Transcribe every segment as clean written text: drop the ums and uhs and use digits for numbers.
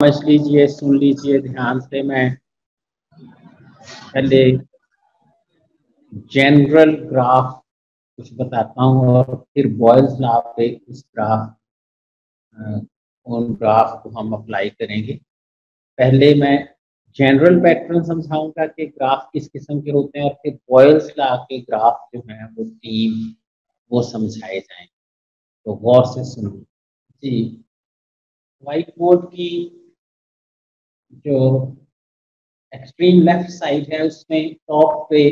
समझ लीजिए, सुन लीजिए ध्यान से। मैं पहले जनरल ग्राफ कुछ बताता हूँ और फिर बॉयल्स लॉ पे इस ग्राफ उन ग्राफ को हम अप्लाई करेंगे। पहले मैं जनरल पैटर्न समझाऊंगा कि ग्राफ किस किस्म के होते हैं और फिर बॉयल्स लॉ के ग्राफ जो हैं वो तीन वो समझाए जाएंगे। तो गौर से सुनिए जी। व्हाइट बोर्ड की जो एक्सट्रीम लेफ्ट साइड है उसमें टॉप पे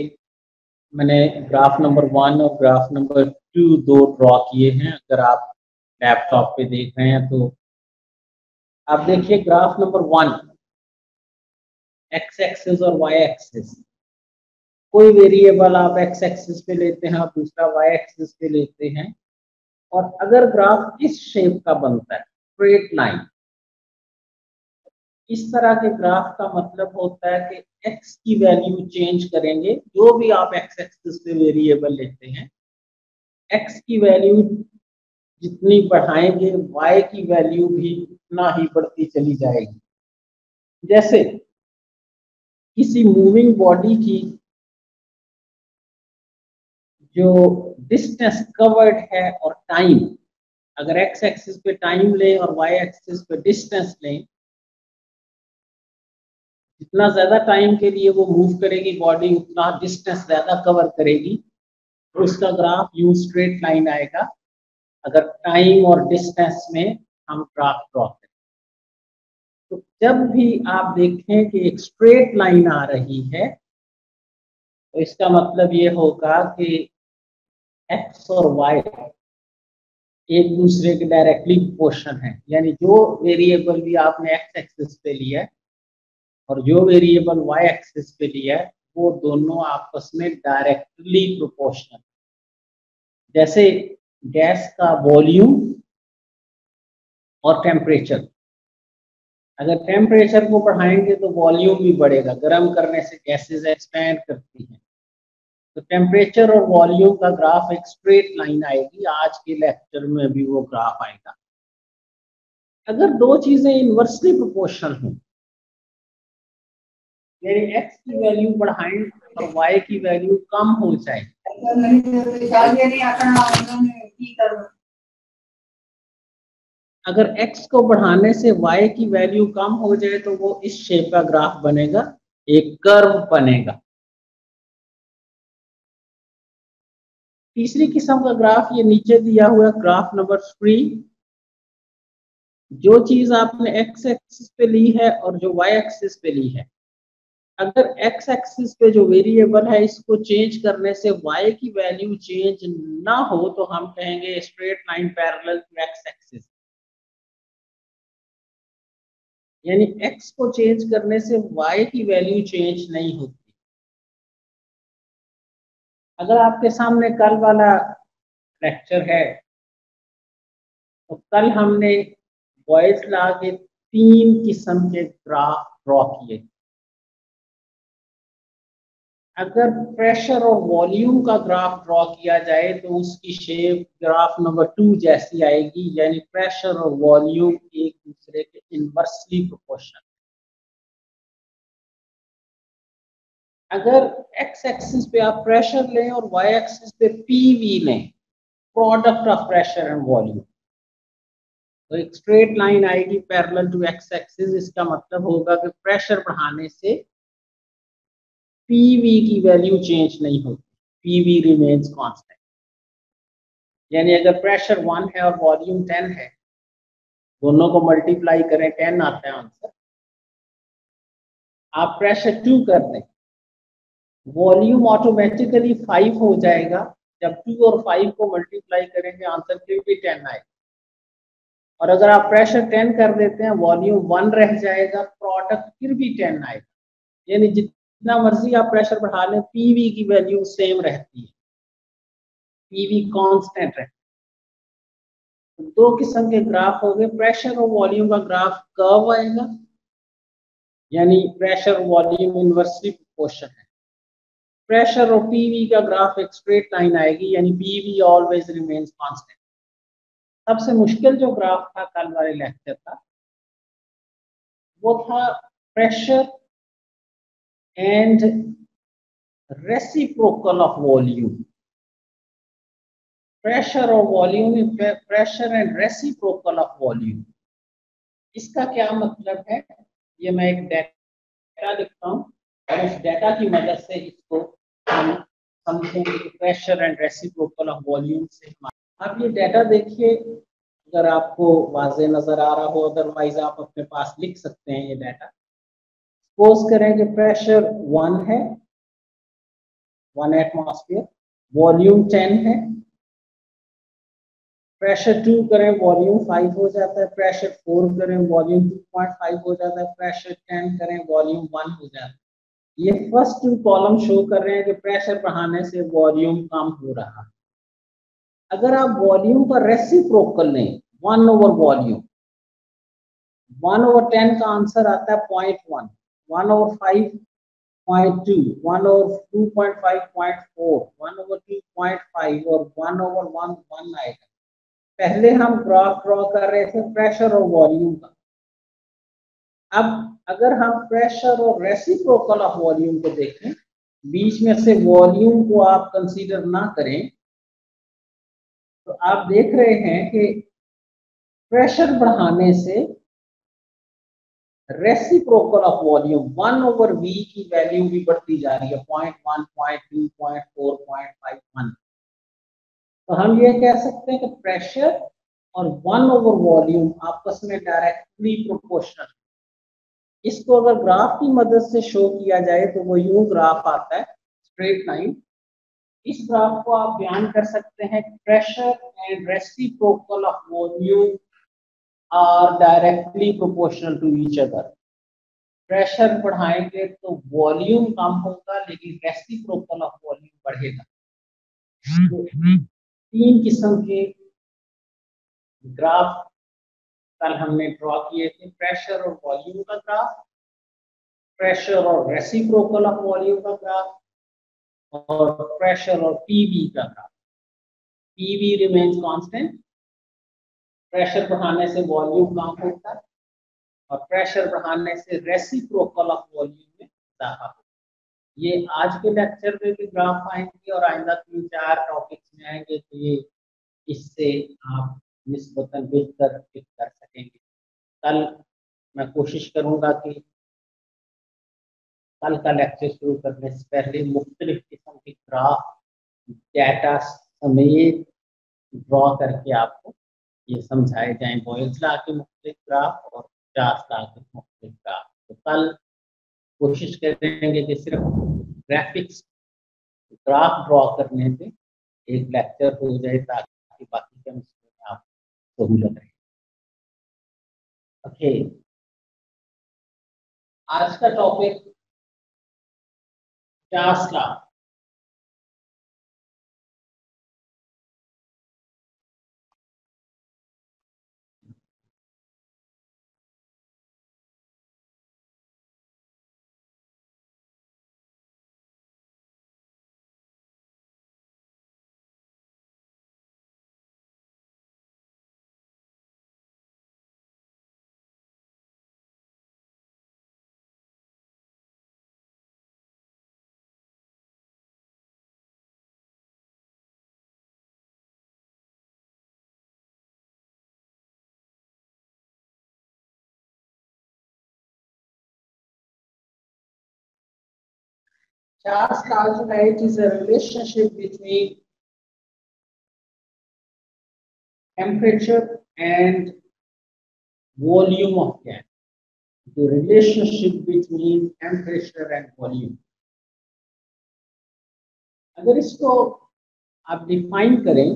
मैंने ग्राफ नंबर 1 और ग्राफ नंबर 2 दो ड्रॉ किए हैं। अगर आप लैपटॉप पे देख रहे हैं तो आप देखिए ग्राफ नंबर 1 एक्स एक्सिस और वाई एक्सिस। कोई वेरिएबल आप एक्स एक्सिस पे लेते हैं और दूसरा वाई एक्सिस पे लेते हैं, और अगर ग्राफ इस शेप का बनता है स्ट्रेट लाइन, इस तरह के ग्राफ का मतलब होता है कि x की वैल्यू चेंज करेंगे। जो भी आप x एक्सिस पे वेरिएबल लेते हैं, x की वैल्यू जितनी बढ़ाएंगे y की वैल्यू भी उतना ही बढ़ती चली जाएगी। जैसे किसी मूविंग बॉडी की जो डिस्टेंस कवर्ड है और टाइम, अगर x एक्सिस पे टाइम लें और y एक्सिस पे डिस्टेंस लें, जितना ज्यादा टाइम के लिए वो मूव करेगी बॉडी उतना डिस्टेंस ज्यादा कवर करेगी, तो उसका ग्राफ यूं स्ट्रेट लाइन आएगा। अगर टाइम और डिस्टेंस में हम ग्राफ ड्रॉ करें, तो जब भी आप देखें कि एक स्ट्रेट लाइन आ रही है तो इसका मतलब ये होगा कि एक्स और वाई एक दूसरे के डायरेक्टली प्रोपोर्शन है। यानी जो वेरिएबल भी आपने एक्स एक्सिस पे लिया है और जो वेरिएबल वाई एक्सिस पे लिया है वो दोनों आपस में डायरेक्टली प्रोपोर्शनल। जैसे गैस का वॉल्यूम और टेम्परेचर, अगर टेम्परेचर को बढ़ाएंगे तो वॉल्यूम भी बढ़ेगा। गर्म करने से गैसेस एक्सपैंड करती हैं, तो टेम्परेचर और वॉल्यूम का ग्राफ एक स्ट्रेट लाइन आएगी। आज के लेक्चर में भी वो ग्राफ आएगा। अगर दो चीजें इनवर्सली प्रोपोर्शनल हों, यानी x की वैल्यू बढ़ाएं और y की वैल्यू कम हो जाए, अगर x को बढ़ाने से y की वैल्यू कम हो जाए तो वो इस शेप का ग्राफ बनेगा, एक कर्व बनेगा। तीसरी किस्म का ग्राफ ये नीचे दिया हुआ ग्राफ नंबर 3। जो चीज आपने x एक्सिस पे ली है और जो y एक्सिस पे ली है, अगर x एक्सिस पे जो वेरिएबल है इसको चेंज करने से y की वैल्यू चेंज ना हो तो हम कहेंगे straight line parallel to x axis. यानी x को चेंज करने से y की वैल्यू चेंज नहीं होती। अगर आपके सामने कल वाला लेक्चर है तो कल हमने बॉयल्स लॉ के 3 किस्म के ग्राफ ड्रॉ किए। अगर प्रेशर और वॉल्यूम का ग्राफ ड्रॉ किया जाए तो उसकी शेप ग्राफ नंबर 2 जैसी आएगी, यानी प्रेशर और वॉल्यूम एक दूसरे के इनवर्सली प्रोपोर्शनल। अगर x एक्सिस पे आप प्रेशर लें और y एक्सिस पे पीवी लें, product of pressure and volume, तो एक स्ट्रेट लाइन आएगी पैरेलल टू x एक्सिस। इसका मतलब होगा कि प्रेशर बढ़ाने से पीवी की वैल्यू चेंज नहीं होती, पीवी रिमेन्स कांस्टेंट। यानी अगर प्रेशर 1 है और वॉल्यूम 10 है, दोनों को मल्टीप्लाई करें 10 आता है आंसर। आप प्रेशर 2 कर दें, वॉल्यूम ऑटोमेटिकली 5 हो जाएगा। जब 2 और 5 को मल्टीप्लाई करेंगे आंसर फिर भी 10 आएगा। और अगर आप प्रेशर 10 कर देते हैं, वॉल्यूम 1 रह जाएगा, प्रोडक्ट फिर भी 10 आएगा। यानी जितना मर्जी आप प्रेशर बढ़ा लें, पीवी की वैल्यू सेम रहती है, पीवी कांस्टेंट रहता है। तो दो किस्म के ग्राफ हो गए। प्रेशर और वॉल्यूम का ग्राफ कर्व आएगा, यानी प्रेशर वॉल्यूम इनवर्सली प्रोपोर्शन है। प्रेशर और पीवी का ग्राफ एक स्ट्रेट लाइन आएगी, यानी पीवी ऑलवेज रिमेन्स कांस्टेंट। सबसे मुश्किल जो ग्राफ था कल वाले लेक्चर का, वो था pressure and reciprocal of volume. Pressure और volume, pressure and reciprocal of volume, इसका क्या मतलब है? ये मैं एक डेटा लिखता हूँ और उस डेटा की मदद से इसको हम समझेंगे कि pressure and reciprocal of volume से। आप ये डेटा देखिए, अगर आपको वाज़े नजर आ रहा हो, अदरवाइज आप अपने पास लिख सकते हैं ये डेटा। सपोज करें कि प्रेशर 1 है, 1 एटमॉस्फेयर, वॉल्यूम 10 है। प्रेशर 2 करें, वॉल्यूम 5 हो जाता है। प्रेशर 4 करें, वॉल्यूम 2.5 हो जाता है। प्रेशर 10 करें, वॉल्यूम 1 हो जाता है। ये फर्स्ट 2 कॉलम शो कर रहे हैं कि प्रेशर बढ़ाने से वॉल्यूम कम हो रहा है। अगर आप वॉल्यूम का रेसिप्रोकल लें, 1 ओवर वॉल्यूम, 1 ओवर 10 का आंसर आता है 0.1, 1 ओवर 5 0.2, 1 ओवर 2.5 0.4, 1 ओवर 2.5 और 1 ओवर 1 1 आएगा। पहले हम ग्राफ ड्रॉ कर रहे थे प्रेशर और वॉल्यूम का। अब अगर हम प्रेशर और रेसिप्रोकल ऑफ वॉल्यूम को देखें, बीच में से वॉल्यूम को आप कंसीडर ना करें, तो आप देख रहे हैं कि प्रेशर बढ़ाने से reciprocal of volume 1 over v की वैल्यू भी बढ़ती जा रही है, 0.1, 0.2, 0.4, 0.51। तो हम ये कह सकते हैं कि प्रेशर और 1 ओवर वॉल्यूम आपस में डायरेक्टली प्रोपोर्शनल। इसको अगर ग्राफ की मदद से शो किया जाए तो वो यूं ग्राफ आता है, स्ट्रेट लाइन। इस ग्राफ को आप बयान कर सकते हैं, pressure and reciprocal of volume are directly proportional to each other. Pressure बढ़ाएंगे तो वॉल्यूम कम होगा, लेकिन रेसिप्रोकल ऑफ वॉल्यूम बढ़ेगा। तो 3 किस्म के ग्राफ कल हमने ड्रॉ किए थे, प्रेशर और वॉल्यूम का ग्राफ, प्रेशर और रेसिप्रोकल ऑफ वॉल्यूम का ग्राफ, और प्रेशर और पीवी का graph. PV remains constant, pressure बढ़ाने से वॉल्यूम कम होता है और प्रेशर बढ़ाने से रेसिप्रोकल ऑफ वॉल्यूम में इजाफा होता है। ये आज के लेक्चर में भी ग्राफ आएंगे और आइंदा 3-4 टॉपिक्स में आएंगे, तो ये इससे आप निस्बतन बेहतर पिक कर सकेंगे। कल मैं कोशिश करूंगा कि कल का लेक्चर शुरू करने से पहले मुख्तलिफ किस्म के ग्राफ डेटा समेत ड्रॉ करके आपको ये समझाए जाएं, बॉयल्स लॉ के मुख्तलिफ ग्राफ और चार्ल्स लॉ के मुख्तलिफ ग्राफ। तो कल कोशिश करेंगे कि सिर्फ ग्राफिक्स ग्राफ ड्रॉ करने से एक लेक्चर हो जाए, ताकि बाकी केमिस्ट्री में आप सहूलत रहे। ओके, आज का topic Charles law. Charles Law's right is a relationship between temperature and volume of gas. The relationship between temperature and volume. अगर इसको आप डिफाइन करें,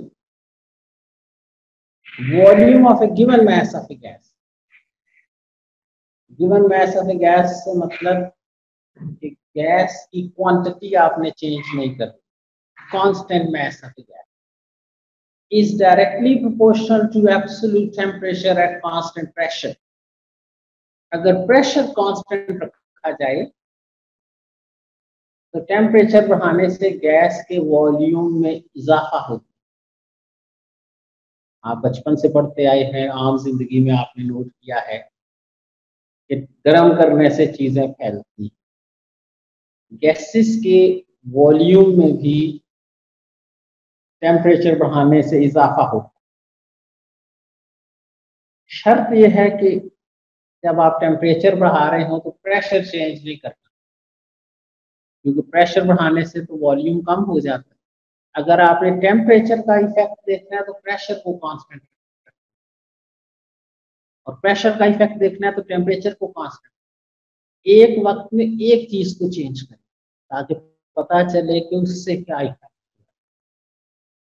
volume of a given mass of a gas, given mass of a gas से मतलब कि gas की quantity आपने change नहीं करनी, constant mass of a gas is directly proportional to absolute temperature at constant pressure. अगर pressure constant रखा जाए तो टेम्परेचर बढ़ाने से गैस के वॉल्यूम में इजाफा होता है। आप बचपन से पढ़ते आए हैं, आम जिंदगी में आपने नोट किया है कि गर्म करने से चीजें फैलती, गैसेस के वॉल्यूम में भी टेम्परेचर बढ़ाने से इजाफा होता है। शर्त यह है कि जब आप टेम्परेचर बढ़ा रहे हो तो प्रेशर चेंज नहीं करना, क्योंकि प्रेशर बढ़ाने से तो वॉल्यूम कम हो जाता है। अगर आपने टेम्परेचर का इफेक्ट देखना है तो प्रेशर को कांस्टेंट, और प्रेशर का इफेक्ट देखना है तो टेम्परेचर को कांस्टेंट, एक वक्त में एक चीज को चेंज करें ताकि पता चले कि उससे क्या इफेक्ट।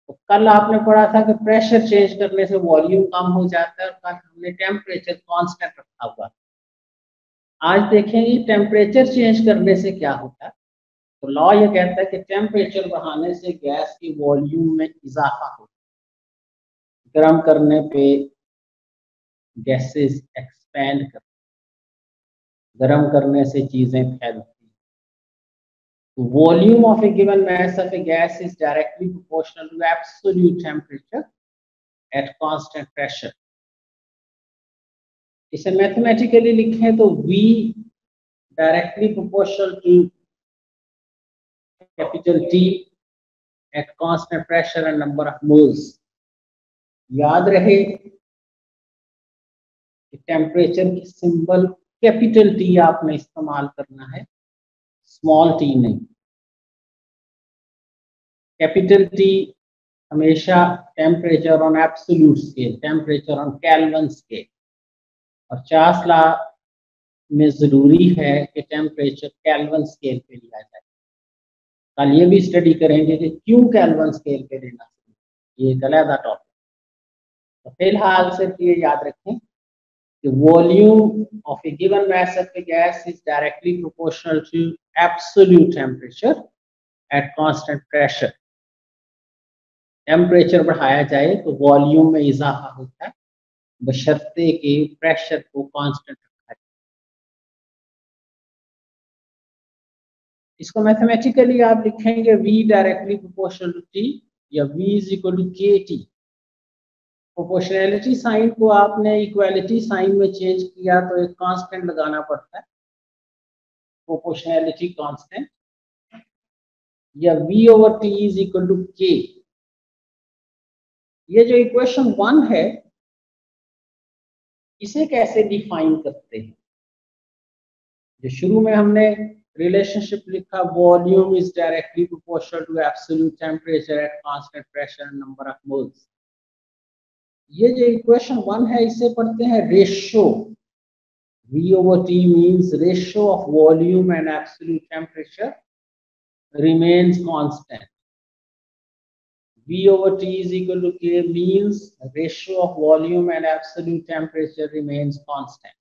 तो कल आपने पढ़ा था कि प्रेशर चेंज करने से वॉल्यूम कम हो जाता है, और कल हमने टेम्परेचर कांस्टेंट रखा हुआ। आज देखेंगे टेम्परेचर चेंज करने से क्या होता है। तो लॉ ये कहता है कि टेम्परेचर बढ़ाने से गैस की वॉल्यूम में इजाफा होता है, गर्म करने पे गैसेस एक्सपैंड करते, गर्म करने से चीजें फैलती। Volume of a given mass of a gas is directly proportional to absolute temperature at constant pressure. इसे मैथमेटिकली लिखें तो V directly proportional to capital T at constant pressure and number of moles. याद रहे कि temperature की symbol capital T आपने इस्तेमाल करना है, स्मॉल t नहीं। कैपिटल T हमेशा temperature on absolute scale, temperature on kelvin scale, और चार्ल्स लॉ में जरूरी है कि टेम्परेचर केल्विन स्केल पे लिया जाए। कल ये भी स्टडी करेंगे कि क्यों केल्विन स्केल पे लेना, ये एक अलग टॉपिक। तो फिलहाल सिर्फ ये याद रखें कि volume of a given mass of a gas is directly proportional to absolute temperature at constant pressure. Temperature बढ़ाया जाए तो वॉल्यूम में इजाफा होता है, बशर्ते के प्रेशर को कांस्टेंट रखा जाए। इसको मैथमेटिकली आप लिखेंगे V directly proportional to T या V is equal to KT। Proportionality sign को आपने इक्वालिटी साइन में चेंज किया तो एक कांस्टेंट लगाना पड़ता है, प्रोपोर्शनैलिटी कांस्टेंट, या V over T is equal to K। ये जो इक्वेशन 1 है इसे कैसे डिफाइन करते हैं? जो शुरू में हमने रिलेशनशिप लिखा, volume is directly proportional to absolute temperature at constant pressure and number of moles. ये जो इक्वेशन 1 है इसे पढ़ते हैं ratio. V over T means ratio of volume and absolute temperature remains constant. V over T is equal to K means ratio of volume and absolute temperature remains constant.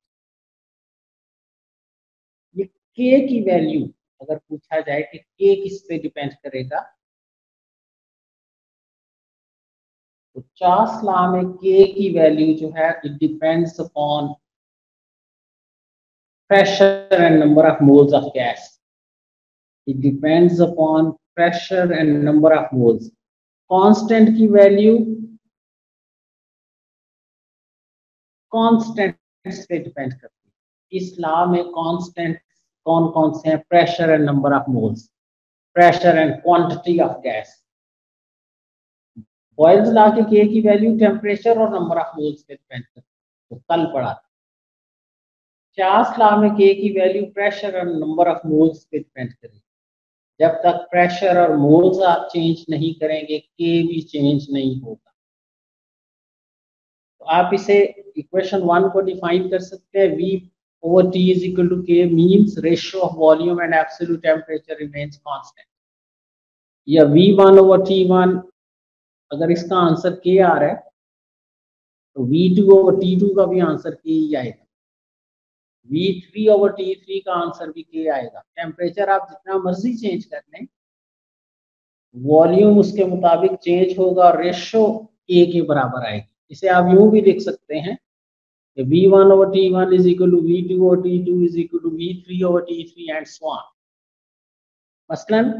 ये K की value अगर पूछा जाए कि K किस पे depend करेगा, तो चार्ल्स लॉ में K की वैल्यू जो है it depends upon pressure and number of moles of gas. It depends upon pressure and number of moles. Constant की वैल्यू कांस्टेंट पे डिपेंड करती है। इस लॉ में कांस्टेंट कौन कौन से हैं? Pressure and number of moles, pressure and quantity of gas. Boyle's law के K की वैल्यू टेम्परेचर और नंबर ऑफ मोल्स पे डिपेंड करती है, तो कल पढ़ा था। चार्ल्स लॉ में K की वैल्यू प्रेशर और नंबर ऑफ मोल्स पे डिपेंड करेगी। जब तक प्रेशर और मोल्स आप चेंज नहीं करेंगे K भी चेंज नहीं होगा। तो आप इसे इक्वेशन 1 को डिफाइन कर सकते हैं, V over T is equal to K means ratio of volume and absolute temperature remains constant, या V1 over T1 अगर इसका आंसर K आ रहा है तो V2 over T2 का भी आंसर K ही आएगा, V3 over T3 का आंसर भी K आएगा। टेम्परेचर आप जितना मर्जी चेंज कर लें, वॉल्यूम उसके मुताबिक चेंज होगा और रेशो K के बराबर आएगी। इसे आप यूं भी लिख सकते हैं कि V1 over T1 is equal to V2 over T2 is equal to V3 over T3 and so on. मसलन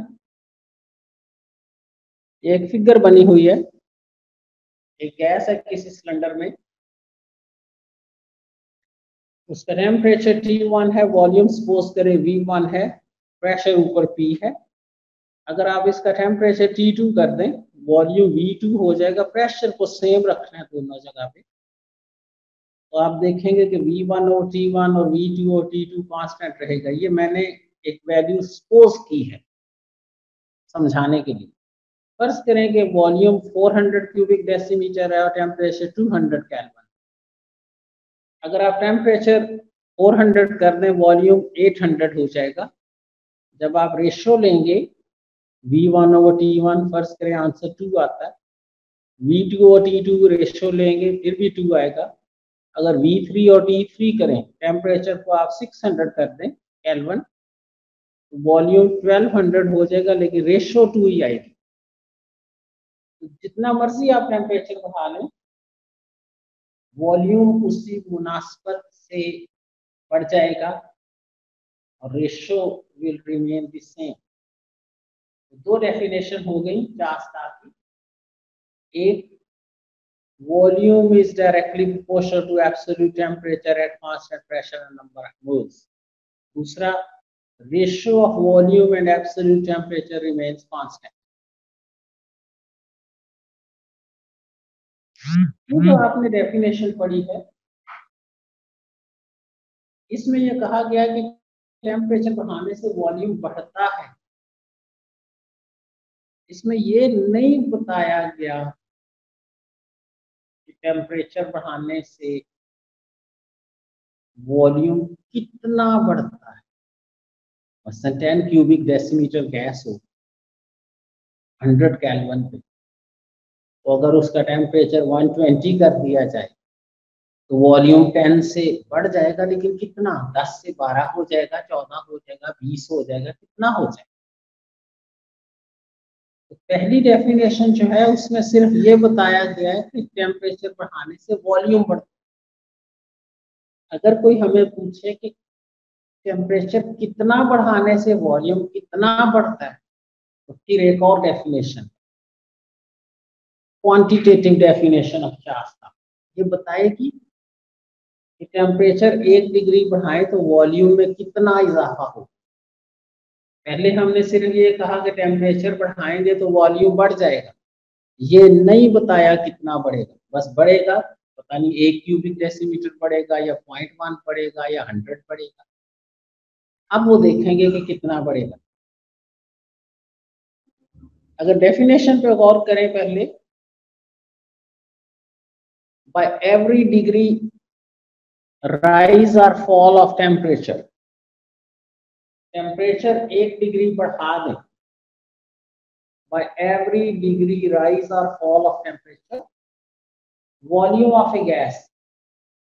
एक फिगर बनी हुई है, एक गैस है किसी सिलेंडर में, उसका टेम्परेचर T1 है, वॉल्यूम सपोज करें V1 है, प्रेशर ऊपर P है। अगर आप इसका टेम्परेचर T2 कर दें, वॉल्यूम V2 हो जाएगा, प्रेशर को सेम रखना है दोनों जगह पे। तो आप देखेंगे कि V1 और T1 और V2 और T2 कांस्टेंट रहेगा। ये मैंने एक वैल्यू सपोज की है समझाने के लिए। फर्ज करें कि वॉल्यूम 400 क्यूबिक डेसीमीटर है और टेम्परेचर 200 केल्विन। अगर आप टेम्परेचर 400 कर दें, वॉल्यूम 800 हो जाएगा। जब आप रेशो लेंगे V1 over T1, फर्ज करें आंसर 2 आता है। V2 और T2 रेशो लेंगे फिर भी 2 आएगा। अगर V3 और T3 करें, टेम्परेचर को आप 600 कर दें केल्विन, वॉल्यूम 1200 हो जाएगा, लेकिन रेशो 2 ही आएगी। तो जितना मर्जी आप टेम्परेचर बढ़ा लें, वॉल्यूम उसी मुनासबत से बढ़ जाएगा और ratio will remain the same. दो डेफिनेशन हो गई चार स्टार की। एक, volume is directly proportional to absolute temperature at constant pressure and number of moles. दूसरा, ratio of volume and absolute temperature remains constant. ये जो आपने डेफिनेशन पढ़ी है, इसमें यह कहा गया कि टेम्परेचर बढ़ाने से वॉल्यूम बढ़ता है। इसमें ये नहीं बताया गया कि टेम्परेचर बढ़ाने से वॉल्यूम कितना बढ़ता है। मसलन 10 क्यूबिक डेसीमीटर गैस हो 100 केल्विन पे, तो अगर उसका टेम्परेचर 120 कर दिया जाए तो वॉल्यूम 10 से बढ़ जाएगा, लेकिन कितना? 10 से 12 हो जाएगा, 14 हो जाएगा, 20 हो जाएगा, कितना हो जाएगा? तो पहली डेफिनेशन जो है उसमें सिर्फ ये बताया गया है कि टेम्परेचर बढ़ाने से वॉल्यूम बढ़ता है। अगर कोई हमें पूछे कि टेम्परेचर कितना बढ़ाने से वॉल्यूम कितना बढ़ता है, तो फिर एक और definition, quantitative definition of charge, ये बताएगी कि टेम्परेचर 1 डिग्री बढ़ाएं तो वॉल्यूम में कितना इजाफा हो। पहले हमने सिर्फ ये कहा कि टेम्परेचर बढ़ाएंगे तो वॉल्यूम बढ़ जाएगा, ये नहीं बताया कितना बढ़ेगा। बस बढ़ेगा, पता नहीं 1 क्यूबिक डेसीमीटर बढ़ेगा या 0.1 बढ़ेगा या 100 बढ़ेगा। अब वो देखेंगे कि कितना बढ़ेगा। अगर डेफिनेशन पे गौर करें, पहले by every degree rise or fall of temperature, temperature 1 degree बढ़ा दें, by every degree rise or fall of temperature, volume of a gas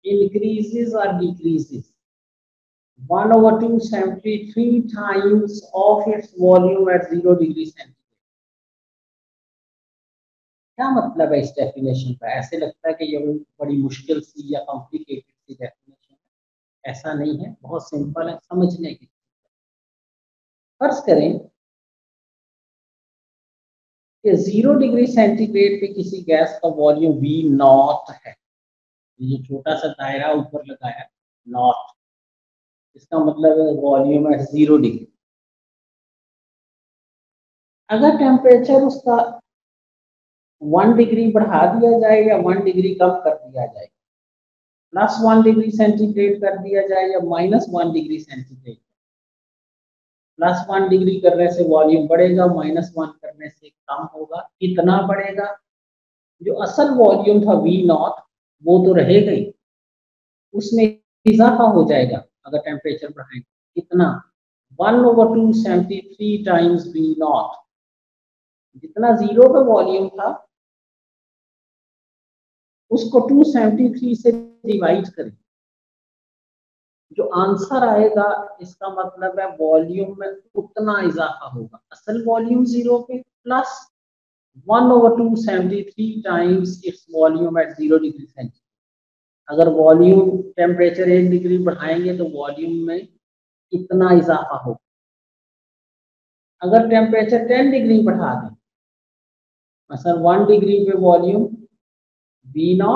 increases or decreases 1/273 times of its volume at 0 degree centigrade. क्या मतलब है इस definition का? ऐसे लगता है कि ये बड़ी मुश्किल सी या कॉम्प्लिकेटेड सी डेफिनेशन है। ऐसा नहीं है, बहुत सिंपल है समझने की। फर्ज करें कि 0 डिग्री सेंटीग्रेड पे किसी गैस का वॉल्यूम V0 है। ये छोटा सा दायरा ऊपर लगाया नॉट, इसका मतलब है वॉल्यूम एट 0 डिग्री। अगर टेम्परेचर उसका 1 डिग्री बढ़ा दिया जाए या 1 डिग्री कम कर दिया जाए, +1 डिग्री सेंटीग्रेड कर दिया जाए या -1 डिग्री सेंटीग्रेड, +1 डिग्री करने से वॉल्यूम बढ़ेगा, -1 करने से कम होगा। कितना बढ़ेगा? जो असल वॉल्यूम था V0 वो तो रहेगा ही, उसमें इजाफा हो जाएगा अगर टेम्परेचर बढ़ाएंगे। कितना? 1/273 टाइम्स V0। जितना 0 पे वॉल्यूम था उसको 273 से डिवाइड करें, जो आंसर आएगा इसका मतलब है वॉल्यूम में उतना इजाफा होगा। असल वॉल्यूम 0 पे plus 1/273 times its volume at 0 degree centigrade. अगर वॉल्यूम टेम्परेचर 1 डिग्री बढ़ाएंगे तो वॉल्यूम में इतना इजाफा होगा। अगर टेम्परेचर 10 डिग्री बढ़ा दें, असल 1 डिग्री पे वॉल्यूम V0,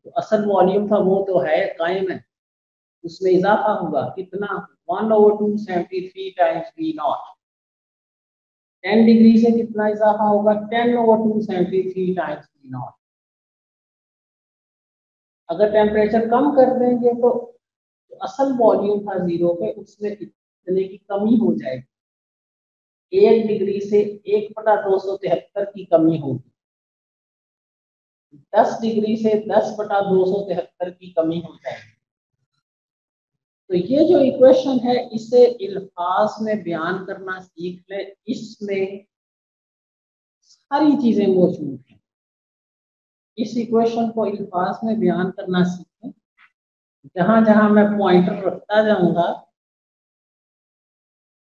तो असल वॉल्यूम था वो तो है कायम है, उसमें इजाफा होगा कितना 1/273 टाइम्स V नॉट। 10 डिग्री से कितना इजाफा होगा 10/273 टाइम्स V नॉट। अगर टेम्परेचर कम कर देंगे तो असल वॉल्यूम था 0 पे उसमें इतने की कमी हो जाएगी। 1 डिग्री से 1/273 की कमी होगी। 10 डिग्री से 10/273 की कमी हो जाएगी। तो ये जो इक्वेशन है इसे अल्फाज में बयान करना सीख ले। इसमें सारी चीजें मौजूद हैं। इस इक्वेशन को अल्फाज में बयान करना सीखें। जहां जहां मैं पॉइंटर रखता जाऊंगा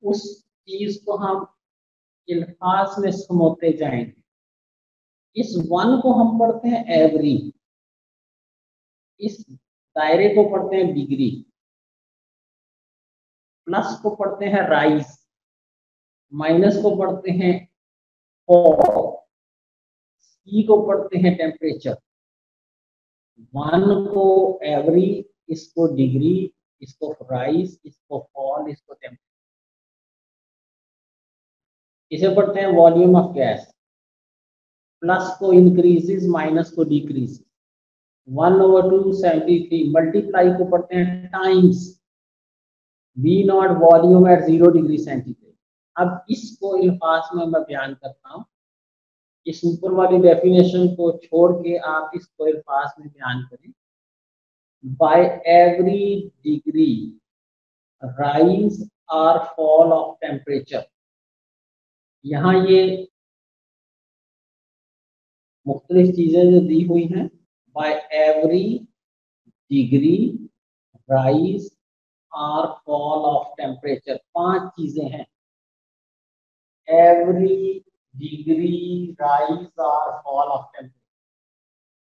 उस चीज को हम अल्फाज में समोते जाएंगे। इस 1 को हम पढ़ते हैं एवरी, इस दायरे को पढ़ते हैं डिग्री, प्लस को पढ़ते हैं राइज, माइनस को पढ़ते हैं फॉल, सी को पढ़ते हैं टेम्परेचर। 1 को एवरी, इसको डिग्री, इसको राइज, इसको फॉल, इसको टेम्परेचर। इसे पढ़ते हैं वॉल्यूम ऑफ गैस। प्लस को इंक्रीजेस, माइनस को डिक्रीज। 1/273 मल्टीप्लाई को पढ़ते हैं times V not volume at 0 degree centigrade. अब इसको अल्फाज में मैं बयान करता हूँ। इस ऊपर वाली डेफिनेशन को छोड़ के आप इसको अल्फाज में बयान करें। बाय एवरी डिग्री राइज और फॉल ऑफ टेम्परेचर। यहाँ ये मुख्तलिफ चीजें जो दी हुई हैं, बाय एवरी डिग्री राइज और फॉल ऑफ टेम्परेचर, 5 चीजें हैं। एवरी डिग्री राइज और fall of temperature,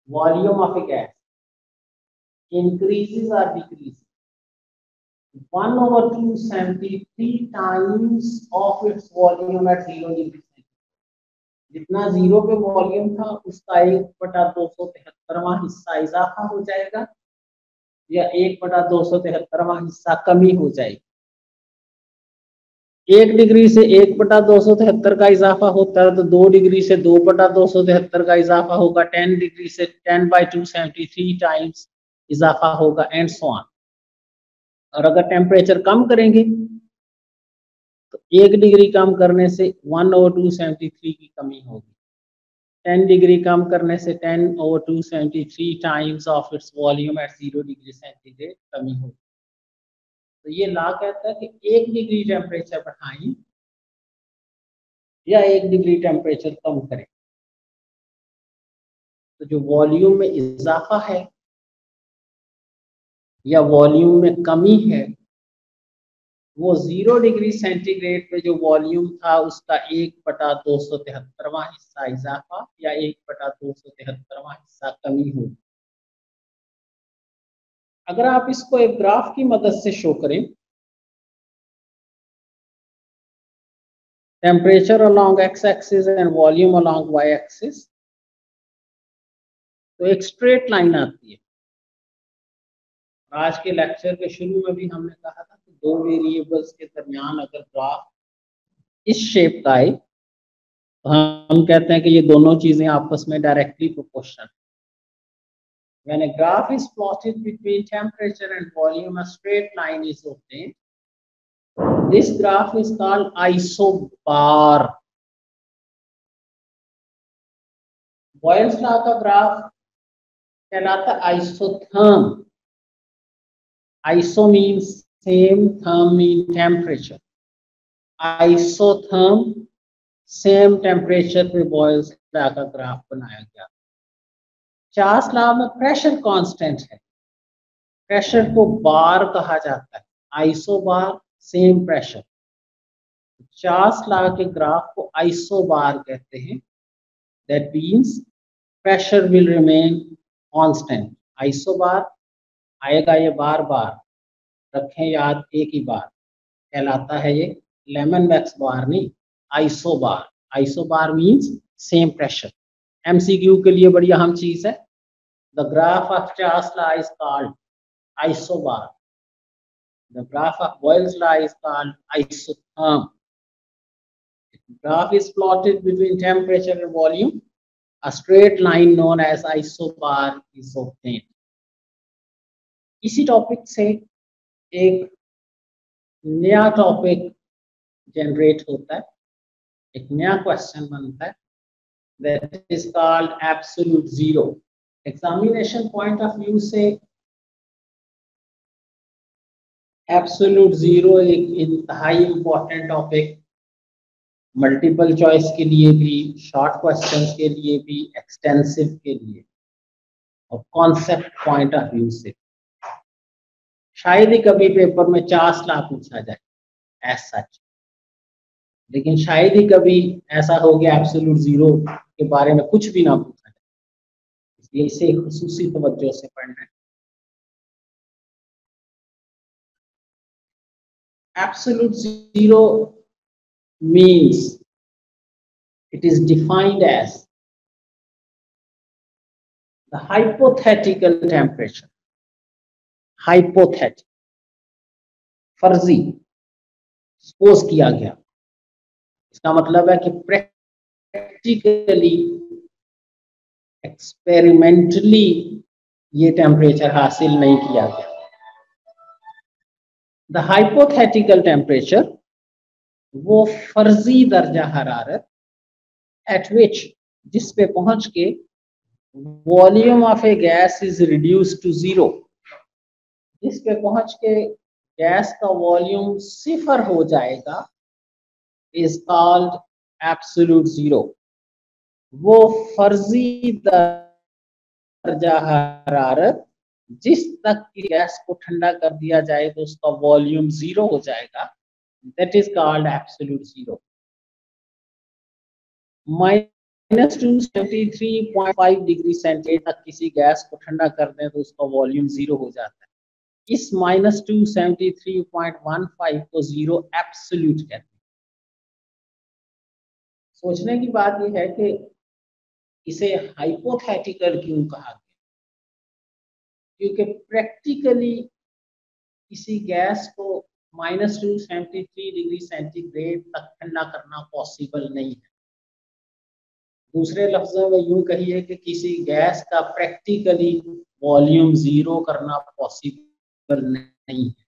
volume of a gas increases or decreases 1/273 times of its volume at 0 degree centigrade. जितना 0 पे वॉल्यूम था उसका 1/273वां हिस्सा इजाफा हो जाएगा या 1/273वां हिस्सा कमी हो जाएगी। 1 डिग्री से 1/273 का इजाफा होता है तो 2 डिग्री से 2/273 का इजाफा होगा। 10 डिग्री से 10/273 टाइम्स इजाफा होगा एंड सो ऑन। और अगर टेम्परेचर कम करेंगे तो 1 डिग्री कम करने से 1/273 की कमी होगी। 10 डिग्री कम करने से 10/273 times of its volume at 0 degree centigrade कमी होगी। तो ये लॉ कहता है कि 1 डिग्री टेम्परेचर बढ़ाएं या 1 डिग्री टेम्परेचर कम करें तो जो वॉल्यूम में इजाफा है या वॉल्यूम में कमी है वो 0 डिग्री सेंटीग्रेड पे जो वॉल्यूम था उसका 1/273वां हिस्सा इजाफा या 1/273वां हिस्सा कमी होगी। अगर आप इसको एक ग्राफ की मदद से शो करें, temperature along X axis and volume along Y axis, तो एक स्ट्रेट लाइन आती है। आज के लेक्चर के शुरू में भी हमने कहा था कि 2 वेरिएबल्स के दरमियान अगर ग्राफ इस शेप का आए तो हम कहते हैं कि ये दोनों चीजें आपस में directly proportional. When a graph is plotted between temperature and volume, a straight line is obtained. This graph is called isobar. Boyle's law का ग्राफ कहलाता है isotherm. Iso means same, therm means temperature. Isotherm same temperature पे Boyle's law का graph बनाया गया। Charles law में pressure constant है, pressure को बार कहा जाता है। Isobar same pressure. Charles law के ग्राफ को आइसोबार कहते हैं। That means pressure will remain constant. Isobar आएगा ये बार बार, रखें याद एक ही बार, कहलाता है ये लेमन वैक्स बार नहीं, isobar. Isobar means same pressure. MCQ के लिए बड़ी अहम चीज है। The graph of Charles law is called isobar. The graph of Boyle's law is called isotherm. Graph is plotted between temperature and volume. A straight line known as isobar is obtained. इसी topic से एक नया topic generate होता है, एक नया question बनता है, that is called absolute zero. Examination point of view से एब्सोल्यूट जीरो एक इंतहाई इंपॉर्टेंट टॉपिक, मल्टीपल चॉइस के लिए भी, शॉर्ट क्वेश्चंस के लिए भी, एक्सटेंसिव के लिए, और कॉन्सेप्ट पॉइंट ऑफ व्यू से शायद ही कभी पेपर में चार्ज ला पूछा जाए एज सच, लेकिन शायद ही कभी ऐसा हो गया एब्सोल्यूट जीरो के बारे में कुछ भी ना पूछा जाए, इसलिए इसे खुसूसी तवज्जो से पढ़ना है। Absolute zero means it is defined as the hypothetical temperature. Hypothetical, फर्जी, सपोज किया गया। इसका मतलब है कि प्रैक्टिकली, एक्सपेरिमेंटली ये टेम्परेचर हासिल नहीं किया गया। द हाइपोथेटिकल टेम्परेचर वो फर्जी दर्जा हरारत एट विच, जिस पे पहुंच के volume of a gas is reduce to zero, जिस पे पहुंच के गैस का वॉल्यूम सिफर हो जाएगा, इज कॉल्ड एब्सोल्यूट जीरो। वो फर्जी दर्जा हरारत जिस तक की गैस को ठंडा कर दिया जाए तो उसका वॉल्यूम जीरो हो जाएगा, that is called absolute zero. -273.5 degree centigrade तक किसी गैस को ठंडा कर दें तो उसका वॉल्यूम जीरो हो जाता है। इस -273.15 को जीरो एब्सोल्यूट कहते हैं। सोचने की बात यह है कि इसे हाइपोथेटिकल क्यों कहा गया, क्योंकि प्रैक्टिकली किसी गैस को -273 डिग्री सेंटीग्रेड तक ठंडा करना पॉसिबल नहीं है। दूसरे लफ्जों में यूं कहिए कि किसी गैस का प्रैक्टिकली वॉल्यूम जीरो करना पॉसिबल नहीं है।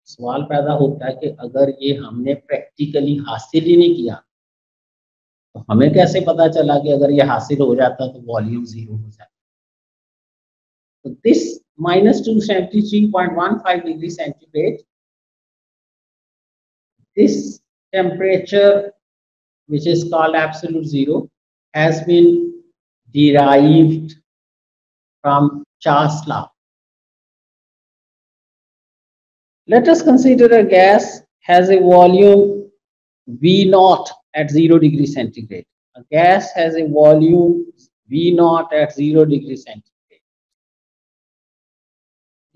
सवाल पैदा होता है कि अगर ये हमने प्रैक्टिकली हासिल ही नहीं किया तो हमें कैसे पता चला कि अगर ये हासिल हो जाता तो वॉल्यूम जीरो हो जाता। तो this -273.15 degree centigrade, this temperature which is called absolute zero has been derived from Charles law. Let us consider a gas has a volume V naught at 0 degree centigrade. A gas has a volume V naught at 0 degree centigrade.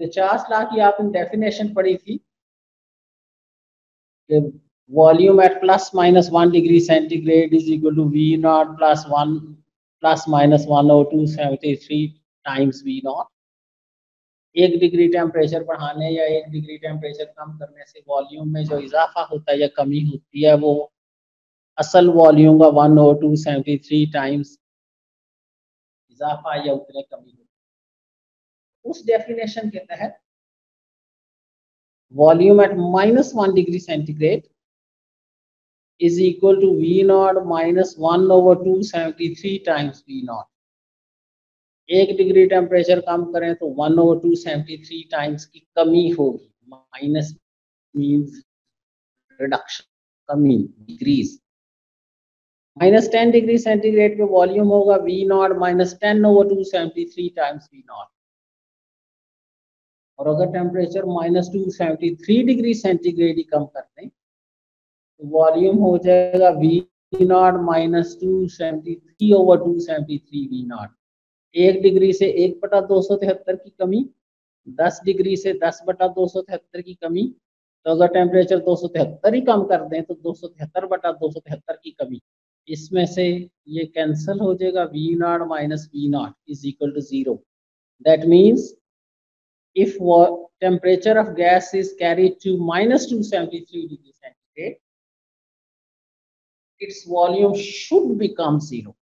तो Charles law की आपने definition पढ़ी थी कि volume at +-1 degree centigrade is equal to V naught +-10273 times V naught। 1 degree टेम्परेचर बढ़ाने या 1 degree temperature कम करने से वॉल्यूम में जो इजाफा होता है या कमी होती है वो असल वॉल्यूम का 10273 टाइम्स इजाफा या उतने कमी होती है। उस डेफिनेशन के तहत volume at -1 degree centigrade is equal to V naught -1/273 times V naught। 1 degree temperature कम करें तो 1/273 टाइम्स की कमी होगी। माइनस मीन्स रिडक्शन, कमी, डिक्रीज। -10 डिग्री सेंटीग्रेड पे वॉल्यूम होगा V naught -10/273 times V naught। और अगर टेम्परेचर -273 डिग्री सेंटीग्रेड ही कम कर दें तो वॉल्यूम हो जाएगा V naught -273/273 V naught। 1 degree से 1/273 की कमी, 10 डिग्री से 10/273 की कमी। तो अगर टेम्परेचर 273 ही कम कर दें तो 273/273 की कमी। इसमें से ये कैंसिल हो जाएगा, V naught -V naught is equal to 0। That means if temperature of gas is carried to -273 degrees centigrade, its volume should become 0.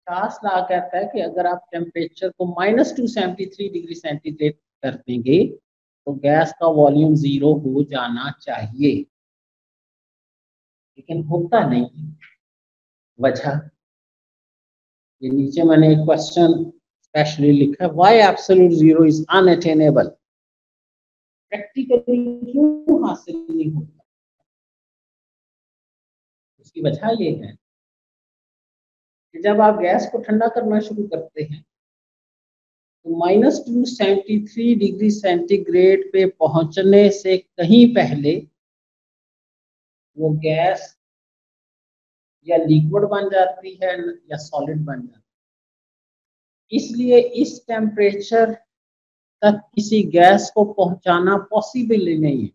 Charles law कहता है कि अगर आप टेम्परेचर को -273 डिग्री सेंटीग्रेड कर देंगे तो गैस का वॉल्यूम 0 हो जाना चाहिए, लेकिन होता नहीं। वजह ये नीचे मैंने एक क्वेश्चन स्पेशली लिखा है, why absolute zero is unattainable. Practically क्यों हासिल नहीं होता? उसकी वजह ये है कि जब आप गैस को ठंडा करना शुरू करते हैं तो -273 डिग्री सेंटीग्रेड पे पहुंचने से कहीं पहले वो गैस या लिक्विड बन जाती है या सॉलिड बन जाती है। इसलिए इस टेम्परेचर तक किसी गैस को पहुंचाना पॉसिबल नहीं है।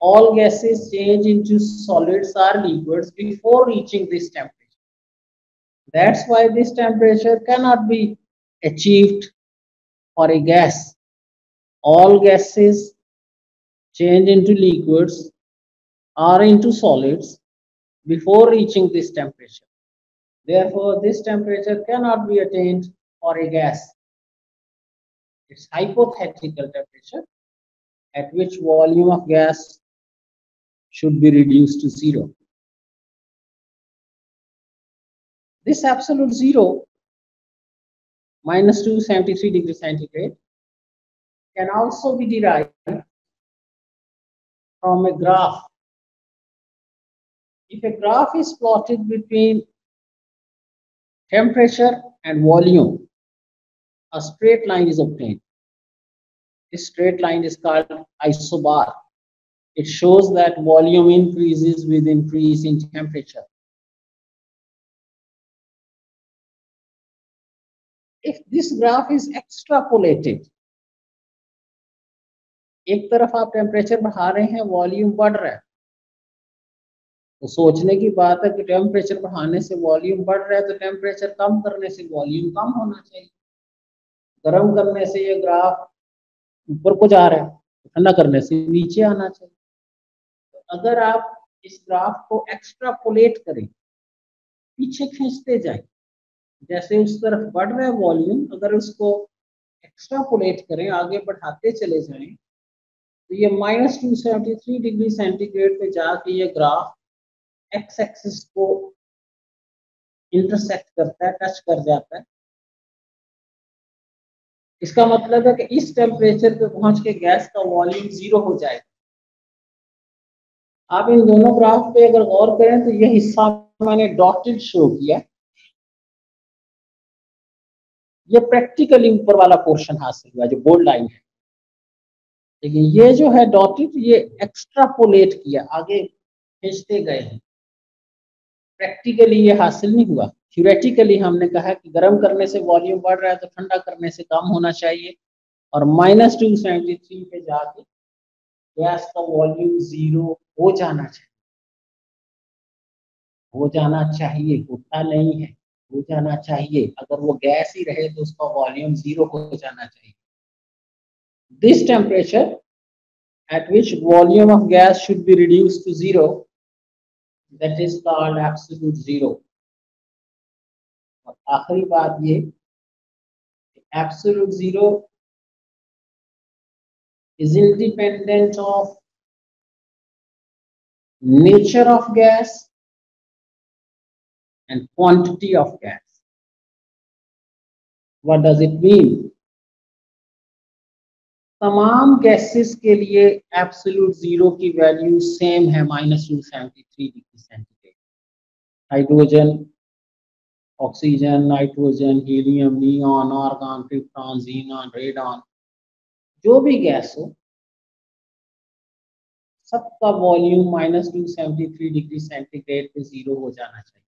All gases change into solids or liquids before reaching this temperature. That's why this temperature cannot be achieved for a gas. All gases change into liquids or into solids before reaching this temperature. Therefore, this temperature cannot be attained for a gas. It's hypothetical temperature at which volume of gas should be reduced to 0. This absolute zero, -273 degrees centigrade, can also be derived from a graph. If a graph is plotted between temperature and volume, a straight line is obtained. This straight line is called isobar. It shows that volume increases with increase in temperature. If this graph is extrapolated, एक तरफ आप temperature बढ़ा रहे हैं, volume बढ़ रहा है, तो सोचने की बात है कि टेम्परेचर बढ़ाने से वॉल्यूम बढ़ रहा है तो टेम्परेचर कम करने से वॉल्यूम कम होना चाहिए। गर्म करने से ये ग्राफ ऊपर को जा रहा है, ठंडा करने से नीचे आना चाहिए। तो अगर आप इस ग्राफ को एक्स्ट्रापोलेट करें, पीछे खींचते जाए, जैसे उस तरफ बढ़ रहा है वॉल्यूम, अगर उसको एक्स्ट्रापोलेट करें, आगे बढ़ाते चले जाएं, तो ये -273 डिग्री सेंटीग्रेड पे जाके ये ग्राफ एक्स एक्सिस को इंटरसेक्ट करता है, टच कर जाता है। इसका मतलब है कि इस टेम्परेचर पे पहुंच के गैस का वॉल्यूम 0 हो जाएगा। आप इन दोनों ग्राफ पे अगर गौर करें तो ये हिस्सा मैंने डॉटेड शो किया, ये प्रैक्टिकली ऊपर वाला पोर्शन हासिल हुआ जो बोल्ड लाइन है, लेकिन ये जो है डॉटेड, ये एक्स्ट्रापोलेट किया, आगे खींचते गए हैं। प्रैक्टिकली ये हासिल नहीं हुआ। थ्योरेटिकली हमने कहा कि गर्म करने से वॉल्यूम बढ़ रहा है तो ठंडा करने से कम होना चाहिए, और -273 पे जाके गैस का वॉल्यूम 0 हो जाना चाहिए। हो जाना चाहिए, होता नहीं है, हो जाना चाहिए। अगर वो गैस ही रहे तो उसका वॉल्यूम 0 हो जाना चाहिए। This temperature at which volume of gas should be reduced to 0, that is called absolute zero. और आखिरी बात ये, absolute zero is independent of nature of gas and quantity of gas. What does it mean? तमाम gases के लिए absolute zero की value same है, -273 degree centigrade. Hydrogen, oxygen, nitrogen, helium, neon, argon, krypton, xenon, radon, जो भी gas हो, सबका volume -273 degree centigrade पे 0 हो जाना चाहिए।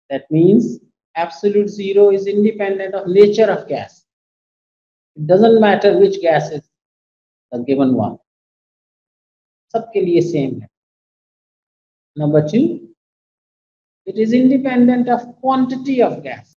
That means absolute zero is independent of nature of gas. It doesn't matter which gas is the given one. सबके लिए सेम है। Number 2, it is independent of quantity of gas.